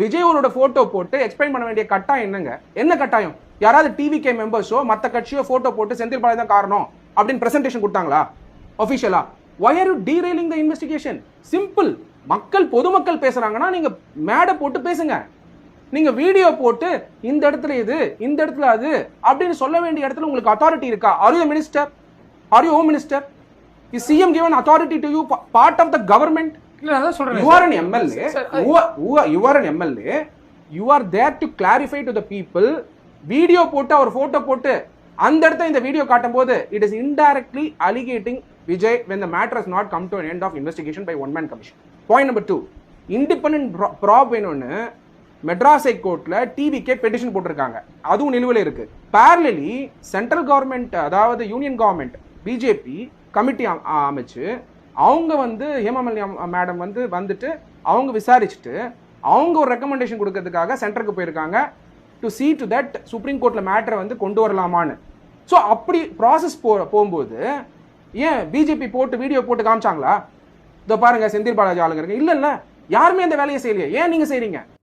விஜயோட போட்டோ போட்டு எக்ஸ்பிளைன் பண்ண வேண்டிய கட்டாயம் என்னங்க? என்ன கட்டாயம்? யாராவது டிவிகே மெம்பர்ஸோ மத்த கட்சியோ போட்டோ போட்டு செந்தில் பாலாஜி தான் காரணம் அப்படின்னு பிரசன்டேஷன் கொடுத்தாங்களா ஆபீஷியலா? why are you derailing the investigation? Simple. மக்கள் பொதுமக்கள் பேசுறாங்கன்னா நீங்க மேடை போட்டு பேசுங்க. நீங்க வீடியோ போட்டு இந்த இடத்துல இது இந்த இடத்துல அது அப்படின்னு சொல்ல வேண்டிய இடத்துல உங்களுக்கு அத்தாரிட்டி இருக்கா? Are you a minister? Are you home minister? Is CM given authority to you, part of the government? இல்ல அதான் சொல்றேன். You are an MLA. You are an MLA. You are there to clarify to the people. Video போட்டு அவர் photo போட்டு அந்த இடத்துல இந்த video காட்டும் போது it is indirectly alligating Vijay when the matter has not come to an end of investigation by one man commission. Point number 2, independent probe வேணும்னு Madras ஹைகோர்ட்ல TVK petition போட்டிருக்காங்க. அதுவும் நிலுவையில் இருக்கு. parallelly சென்ட்ரல் கவர்மெண்ட் அதாவது யூனியன் கவர்மெண்ட் பிஜேபி கமிட்டி அமைச்சு அவங்க வந்து Hemamalini madam வந்துட்டு அவங்க விசாரிச்சுட்டு அவங்க ஒரு ரெக்கமெண்டேஷன் கொடுக்கறதுக்காக சென்டருக்கு போயிருக்காங்க to see to that supreme கோர்ட்ல மேட்டரை கொண்டு வரலாமான்னு. ஸோ அப்படி ப்ராசஸ் போகும்போது ஏன் பிஜேபி போட்டு வீடியோ போட்டு காமிச்சாங்களா? இதோ பாருங்க செந்தில் பாலாஜி ஆளுங்க இருக்கு. இல்ல யாருமே அந்த வேலையை செய்யலையே. ஏன் நீங்க செய்றீங்க?